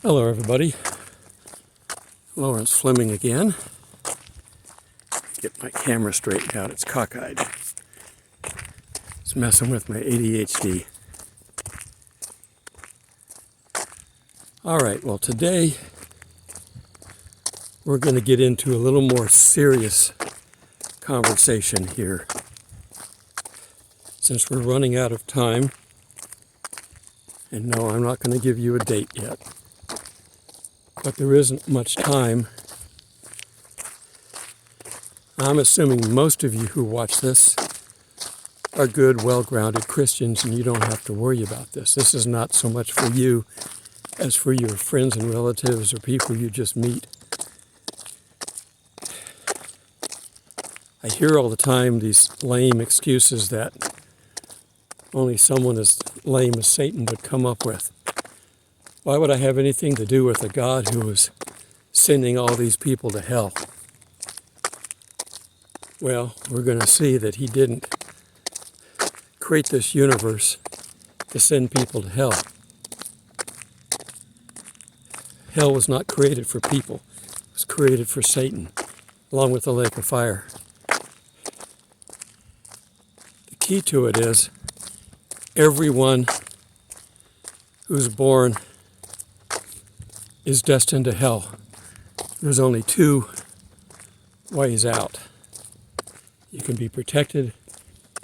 Hello everybody, Lawrence Fleming again. Get my camera straightened out, it's cockeyed. It's messing with my ADHD. Alright, well today we're going to get into a little more serious conversation here. Since we're running out of time, and no, I'm not going to give you a date yet, but there isn't much time. I'm assuming most of you who watch this are good, well-grounded Christians, and you don't have to worry about this. This is not so much for you as for your friends and relatives or people you just meet. I hear all the time these lame excuses that only someone as lame as Satan would come up with. Why would I have anything to do with a God who is sending all these people to hell? Well, we're going to see that he didn't create this universe to send people to hell. Hell was not created for people. It was created for Satan, along with the lake of fire. The key to it is everyone who's born is destined to hell. There's only two ways out. You can be protected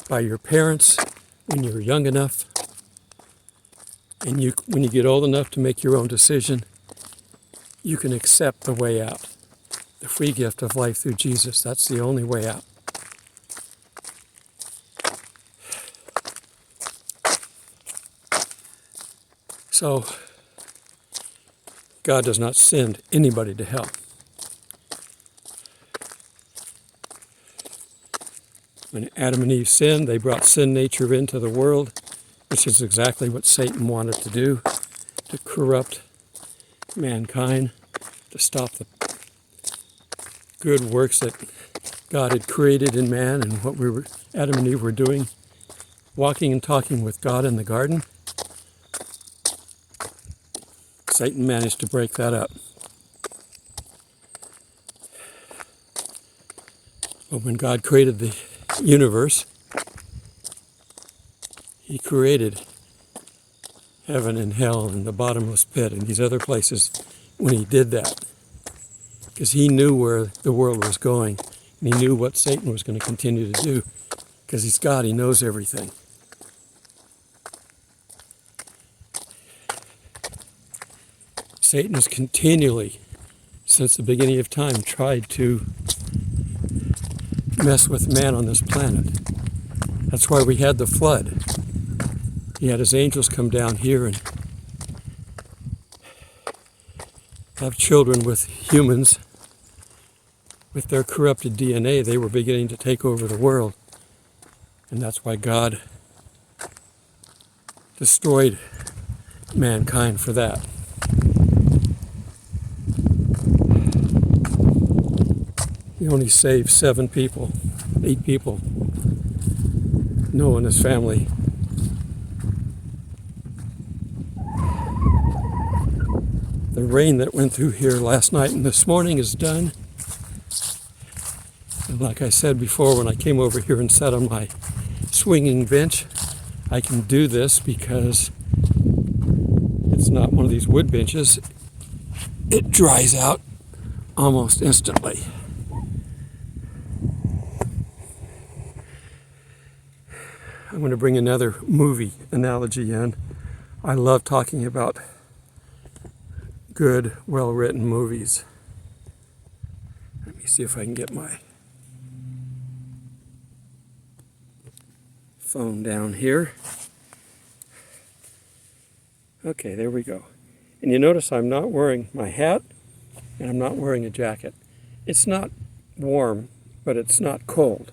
by your parents when you're young enough, and when you get old enough to make your own decision, you can accept the way out. The free gift of life through Jesus, that's the only way out. So, God does not send anybody to hell. When Adam and Eve sinned, they brought sin nature into the world, which is exactly what Satan wanted to do, to corrupt mankind, to stop the good works that God had created in man and what Adam and Eve were doing, walking and talking with God in the garden. Satan managed to break that up. But when God created the universe, he created heaven and hell and the bottomless pit and these other places when he did that. Because he knew where the world was going, and he knew what Satan was going to continue to do. Because he's God, he knows everything. Satan has continually, since the beginning of time, tried to mess with man on this planet. That's why we had the flood. He had his angels come down here and have children with humans. With their corrupted DNA, they were beginning to take over the world. And that's why God destroyed mankind for that. He only saved 7 people, 8 people, Noah and his family. The rain that went through here last night and this morning is done. And like I said before, when I came over here and sat on my swinging bench, I can do this because it's not one of these wood benches. It dries out almost instantly. I'm going to bring another movie analogy in. I love talking about good, well-written movies. Let me see if I can get my phone down here. Okay, there we go. And you notice I'm not wearing my hat, and I'm not wearing a jacket. It's not warm, but it's not cold.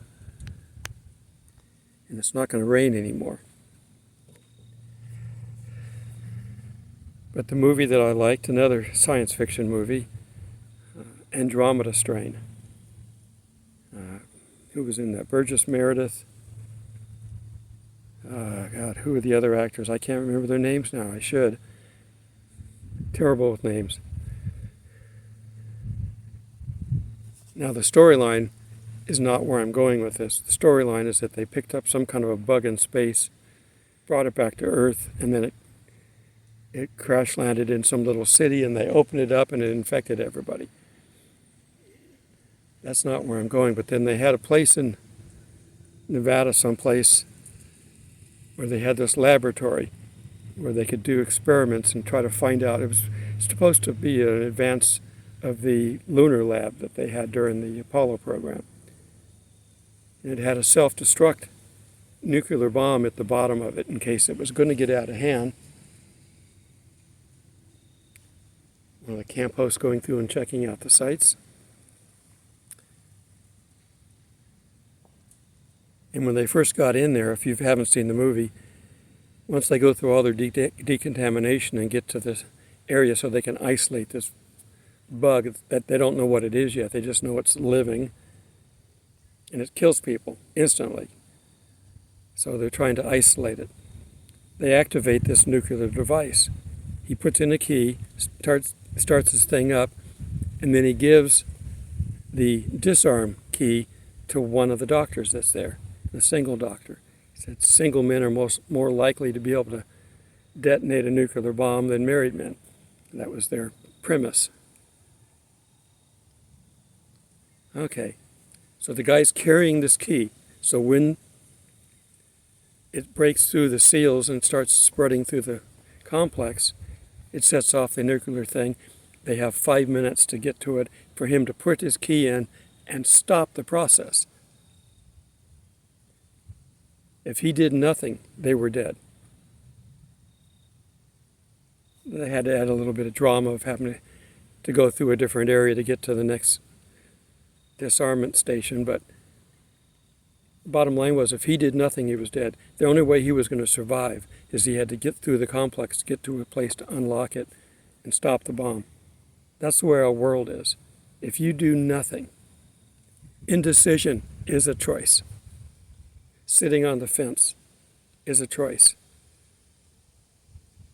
And it's not going to rain anymore. But the movie that I liked, another science fiction movie, Andromeda Strain. Who was in that? Burgess Meredith. God, who are the other actors? I can't remember their names now. I should. Terrible with names. Now the storyline is not where I'm going with this. The storyline is that they picked up some kind of a bug in space, brought it back to Earth, and then it crash landed in some little city, and they opened it up and it infected everybody. That's not where I'm going. But then they had a place in Nevada someplace where they had this laboratory where they could do experiments and try to find out. It was supposed to be an advance of the lunar lab that they had during the Apollo program. And it had a self-destruct nuclear bomb at the bottom of it in case it was going to get out of hand. One of the camp hosts going through and checking out the sites. And when they first got in there, if you haven't seen the movie, once they go through all their decontamination and get to this area so they can isolate this bug that they don't know what it is yet, they just know it's living, and it kills people instantly. So they're trying to isolate it. They activate this nuclear device. He puts in a key, starts this thing up, and then he gives the disarm key to one of the doctors that's there, the single doctor. He said single men are more likely to be able to detonate a nuclear bomb than married men. That was their premise. Okay, so the guy's carrying this key. So when it breaks through the seals and starts spreading through the complex, it sets off the nuclear thing. They have 5 minutes to get to it for him to put his key in and stop the process. If he did nothing, they were dead. They had to add a little bit of drama of having to go through a different area to get to the next disarmament station, but the bottom line was if he did nothing, he was dead. The only way he was going to survive is he had to get through the complex, get to a place to unlock it and stop the bomb. That's the way our world is. If you do nothing, indecision is a choice. Sitting on the fence is a choice.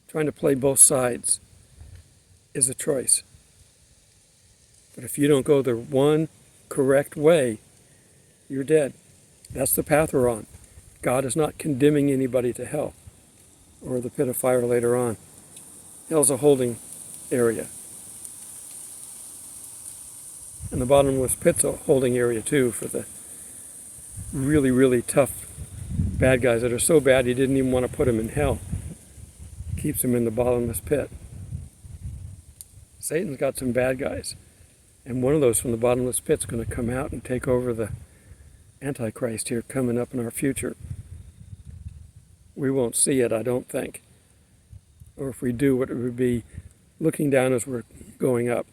Trying to play both sides is a choice. But if you don't go the one correct way, you're dead. That's the path we're on. God is not condemning anybody to hell or the pit of fire later on. Hell's a holding area. And the bottomless pit's a holding area too for the really, really tough bad guys that are so bad he didn't even want to put them in hell. Keeps them in the bottomless pit. Satan's got some bad guys. And one of those from the bottomless pit's going to come out and take over the Antichrist here coming up in our future. We won't see it, I don't think. Or if we do, it would be looking down as we're going up.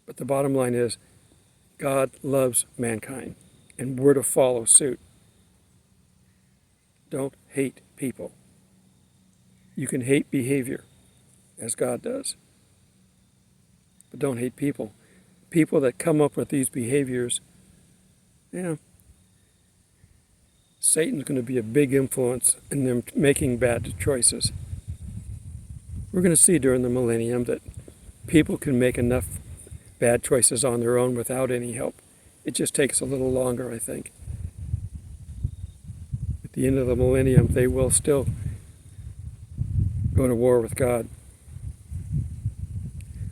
But the bottom line is, God loves mankind, and we're to follow suit. Don't hate people. You can hate behavior, as God does. But don't hate people. People that come up with these behaviors, Satan's going to be a big influence in them making bad choices. We're going to see during the millennium that people can make enough bad choices on their own without any help. It just takes a little longer, I think. At the end of the millennium, they will still go to war with God.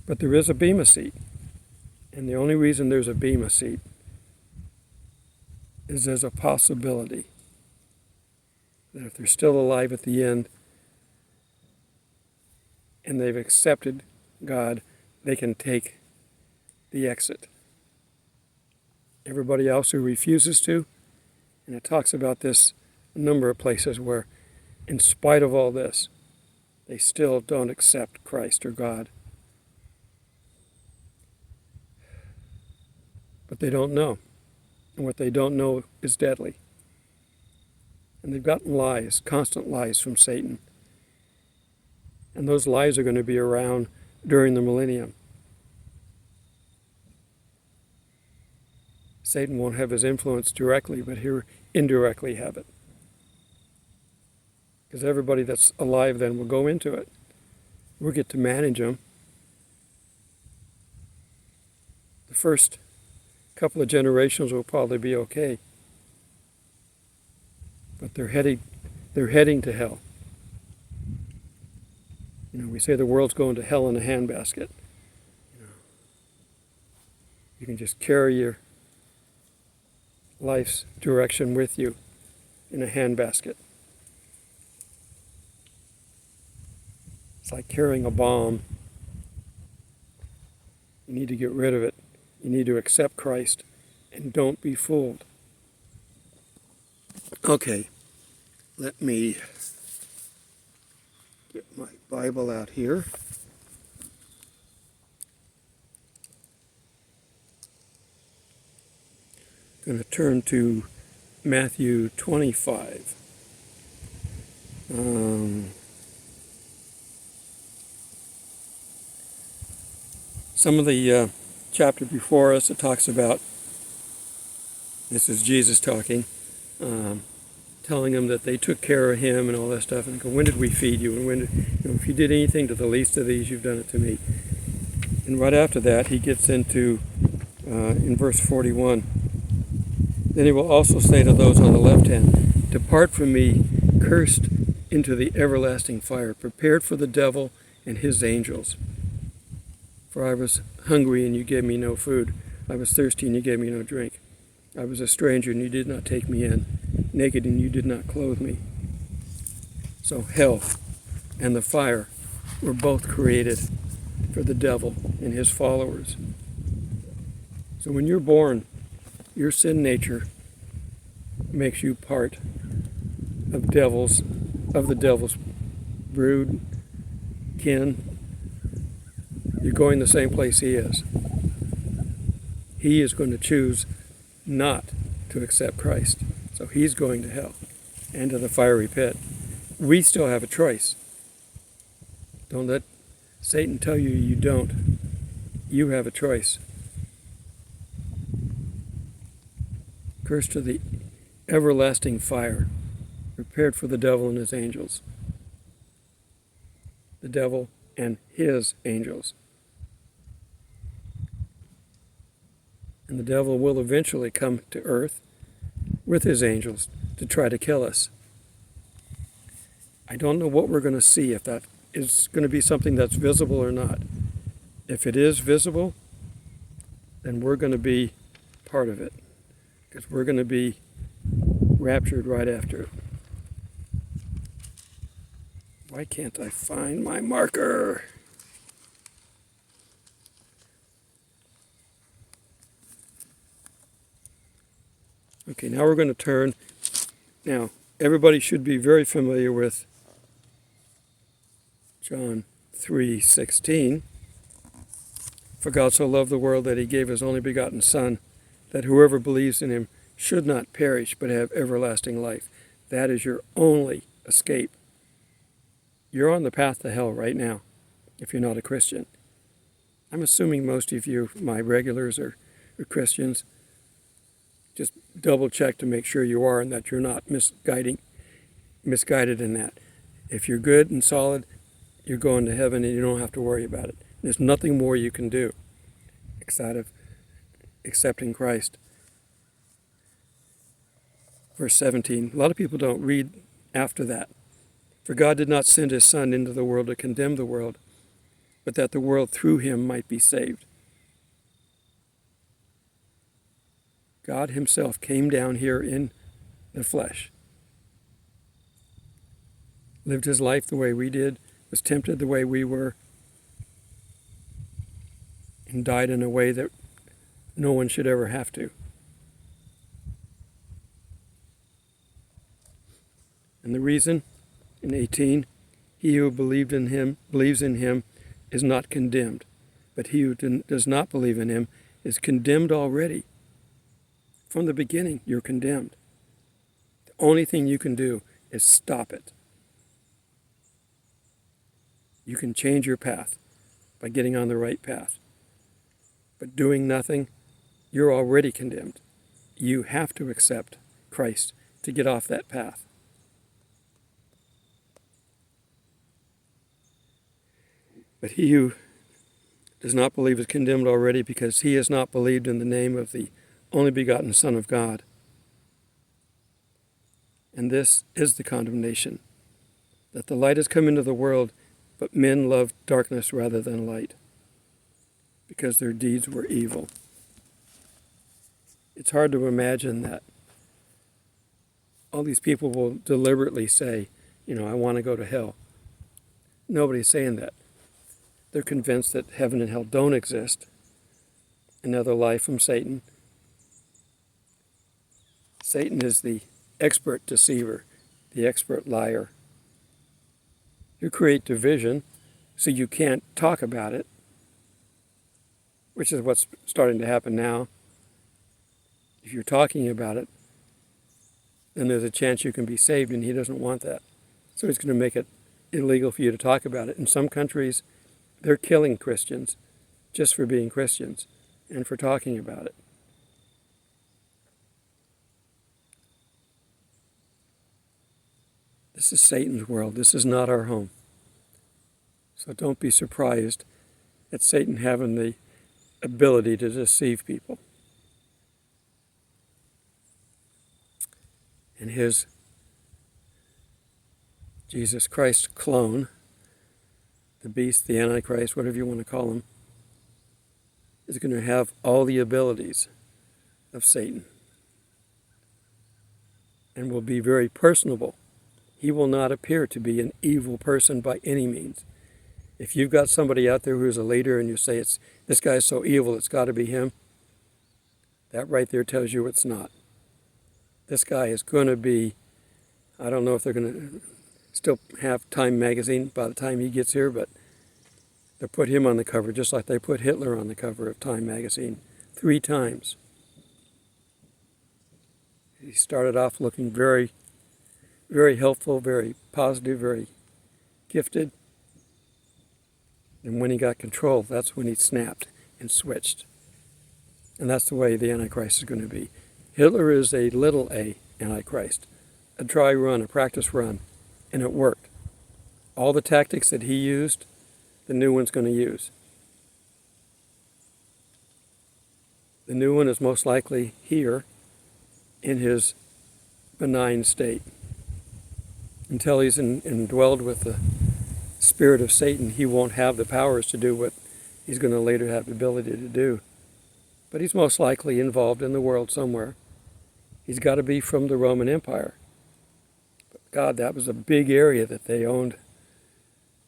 But there is a bema seat. And the only reason there's a bema seat is there's a possibility that if they're still alive at the end and they've accepted God, they can take the exit. Everybody else who refuses to, and it talks about this a number of places where in spite of all this, they still don't accept Christ or God. But they don't know. And what they don't know is deadly. And they've gotten lies, constant lies from Satan. And those lies are going to be around during the millennium. Satan won't have his influence directly, but he'll indirectly have it. because everybody that's alive then will go into it. We'll get to manage them. The first couple of generations will probably be okay, but they're heading to hell. You know, we say the world's going to hell in a handbasket. You can just carry your life's direction with you in a handbasket. It's like carrying a bomb. You need to get rid of it. You need to accept Christ and don't be fooled. Okay, let me get my Bible out here. I'm going to turn to Matthew 25. Some of the chapter before us, it talks about, this is Jesus talking, telling them that they took care of him and all that stuff. And go, when did we feed you? And when did, if you did anything to the least of these, you've done it to me. And right after that, he gets into, in verse 41, then he will also say to those on the left hand, depart from me, cursed, into the everlasting fire, prepared for the devil and his angels. For I was hungry, and you gave me no food. I was thirsty, and you gave me no drink. I was a stranger, and you did not take me in. Naked, and you did not clothe me. So hell and the fire were both created for the devil and his followers. So when you're born, your sin nature makes you part of the devil's brood, kin. You're going the same place he is. He is going to choose not to accept Christ. So he's going to hell and to the fiery pit. We still have a choice. Don't let Satan tell you you don't. You have a choice. Cursed to the everlasting fire, prepared for the devil and his angels. The devil and his angels. And the devil will eventually come to earth with his angels to try to kill us. I don't know what we're going to see, if that is going to be something that's visible or not. If it is visible, then we're going to be part of it, because we're going to be raptured right after it. Why can't I find my marker? Okay, now we're going to turn. Now, everybody should be very familiar with John 3:16. For God so loved the world that he gave his only begotten Son, that whoever believes in him should not perish but have everlasting life. That is your only escape. You're on the path to hell right now if you're not a Christian. I'm assuming most of you, my regulars, are Christians. Just double check to make sure you are and that you're not misguided in that. If you're good and solid, you're going to heaven and you don't have to worry about it. There's nothing more you can do outside of accepting Christ. Verse 17, a lot of people don't read after that. For God did not send his Son into the world to condemn the world, but that the world through him might be saved. God himself came down here in the flesh, lived his life the way we did, was tempted the way we were, and died in a way that no one should ever have to. And the reason, in 18, he who believes in him is not condemned, but he who does not believe in him is condemned already. From the beginning, you're condemned. The only thing you can do is stop it. You can change your path by getting on the right path. But doing nothing, you're already condemned. You have to accept Christ to get off that path. But he who does not believe is condemned already, because he has not believed in the name of the only begotten Son of God. And this is the condemnation, that the light has come into the world, but men loved darkness rather than light, because their deeds were evil. It's hard to imagine that all these people will deliberately say, I want to go to hell. Nobody's saying that. They're convinced that heaven and hell don't exist. Another lie from Satan. Satan is the expert deceiver, the expert liar. You create division so you can't talk about it, which is what's starting to happen now. If you're talking about it, then there's a chance you can be saved, and he doesn't want that. So he's going to make it illegal for you to talk about it. In some countries, they're killing Christians just for being Christians and for talking about it. This is Satan's world. This is not our home. So don't be surprised at Satan having the ability to deceive people. And his Jesus Christ clone, the beast, the Antichrist, whatever you want to call him, is going to have all the abilities of Satan and will be very personable. He will not appear to be an evil person by any means. If you've got somebody out there who's a leader and you say, this guy's so evil, it's got to be him, that right there tells you it's not. This guy is going to be, I don't know if they're going to still have Time magazine by the time he gets here, but they'll put him on the cover just like they put Hitler on the cover of Time magazine 3 times. He started off looking very, very helpful, very positive, very gifted. And when he got control, that's when he snapped and switched. And that's the way the Antichrist is going to be. Hitler is a little a Antichrist, a dry run, a practice run, and it worked. All the tactics that he used, the new one's going to use. The new one is most likely here in his benign state. Until he's indwelled with the spirit of Satan, he won't have the powers to do what he's going to later have the ability to do. But he's most likely involved in the world somewhere. He's got to be from the Roman Empire. But God, that was a big area that they owned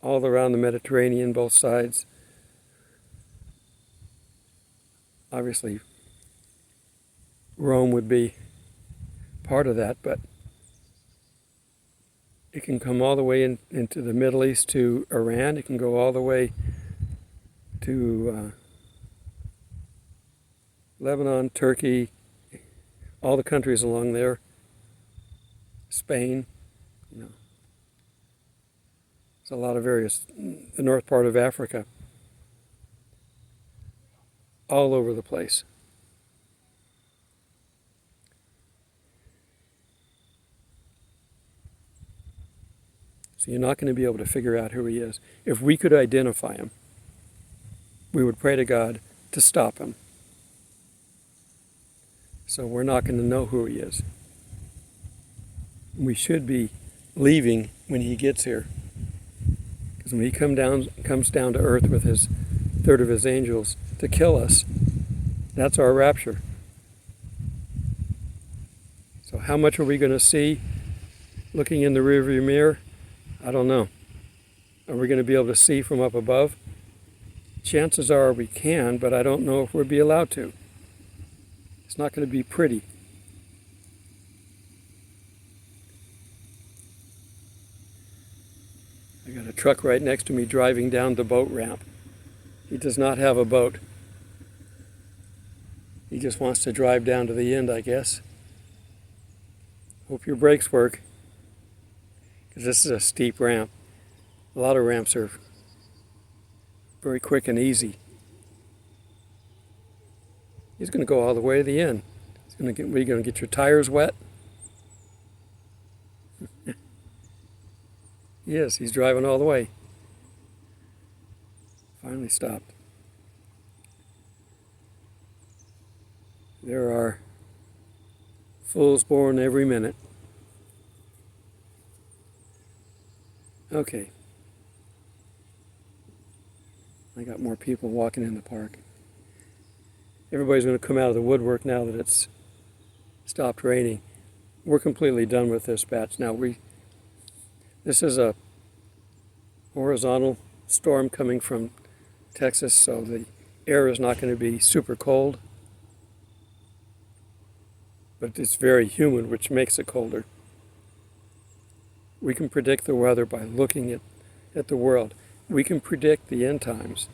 all around the Mediterranean, both sides. Obviously, Rome would be part of that, but it can come all the way into the Middle East to Iran. It can go all the way to Lebanon, Turkey, all the countries along there, Spain, there's a lot of areas, the north part of Africa, all over the place. So you're not going to be able to figure out who he is. If we could identify him, we would pray to God to stop him. So we're not going to know who he is. We should be leaving when he gets here. Because when he comes down to earth with his third of his angels to kill us, that's our rapture. So how much are we going to see looking in the rearview mirror? I don't know. Are we going to be able to see from up above? Chances are we can, but I don't know if we'll be allowed to. It's not going to be pretty. I got a truck right next to me driving down the boat ramp. He does not have a boat. He just wants to drive down to the end, I guess. Hope your brakes work, because this is a steep ramp. A lot of ramps are very quick and easy. He's going to go all the way to the end. Are you going to get your tires wet? Yes, he's driving all the way. finally stopped. There are fools born every minute. Okay. I got more people walking in the park. Everybody's going to come out of the woodwork now that it's stopped raining. We're completely done with this batch now. This is a horizontal storm coming from Texas, so the air is not going to be super cold, but it's very humid, which makes it colder. We can predict the weather by looking at the world. We can predict the end times.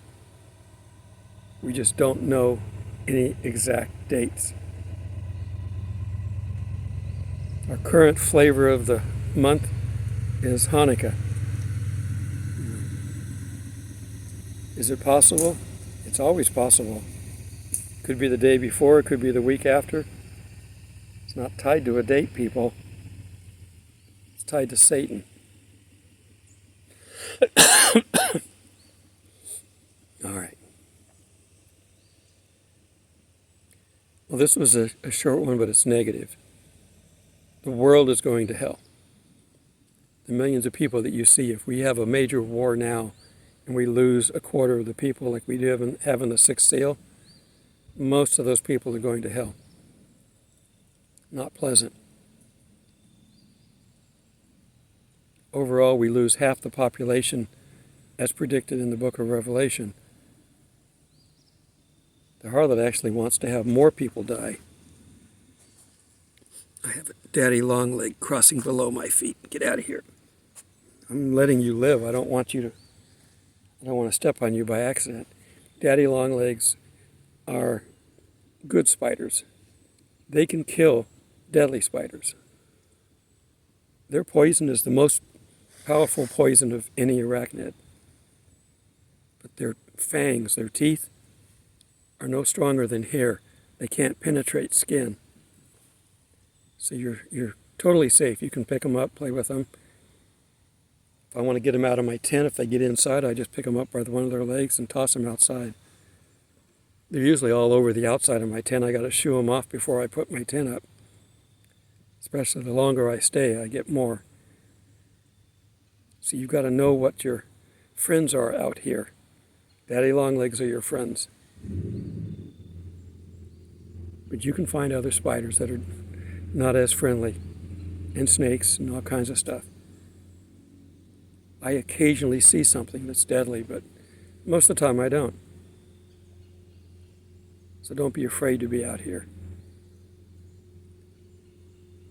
We just don't know any exact dates. Our current flavor of the month is Hanukkah. Is it possible? It's always possible. Could be the day before, it could be the week after. It's not tied to a date, people. It's tied to Satan. All right. Well, this was a short one, but it's negative. The world is going to hell. The millions of people that you see, if we have a major war now and we lose a quarter of the people like we do have in the Sixth Seal, most of those people are going to hell. Not pleasant. Overall, we lose half the population as predicted in the book of Revelation. The harlot actually wants to have more people die. I have a daddy long leg crossing below my feet. Get out of here. I'm letting you live. I don't want to step on you by accident. Daddy long legs are good spiders. They can kill deadly spiders. Their poison is the most powerful poison of any arachnid. But their fangs, their teeth, are no stronger than hair. They can't penetrate skin. So you're totally safe. You can pick them up, play with them. If I want to get them out of my tent, if they get inside, I just pick them up by one of their legs and toss them outside. They're usually all over the outside of my tent. I got to shoo them off before I put my tent up. Especially the longer I stay, I get more. So you've got to know what your friends are out here. Daddy longlegs are your friends. But you can find other spiders that are not as friendly, and snakes and all kinds of stuff. I occasionally see something that's deadly, but most of the time I don't. So don't be afraid to be out here.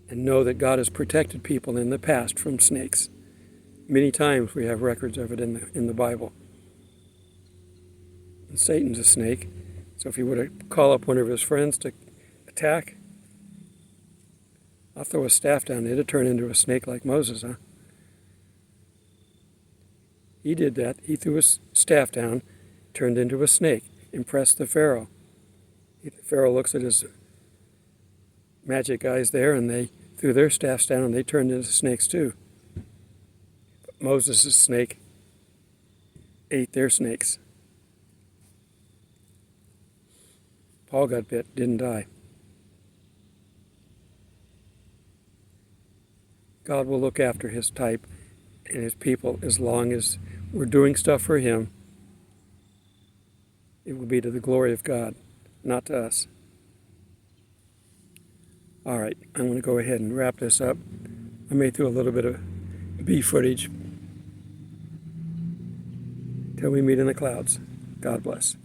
And know that God has protected people in the past from snakes. Many times we have records of it in the Bible. And Satan's a snake, so if he were to call up one of his friends to attack, I'll throw a staff down. It'd turn into a snake like Moses, huh? He did that. He threw his staff down, turned into a snake, impressed the Pharaoh. The Pharaoh looks at his magic guys there, and they threw their staffs down, and they turned into snakes too. But Moses' snake ate their snakes. Paul got bit, didn't die. God will look after his type and his people as long as we're doing stuff for him. It will be to the glory of God, not to us. All right, I'm going to go ahead and wrap this up. I may throw a little bit of bee footage. Till we meet in the clouds. God bless.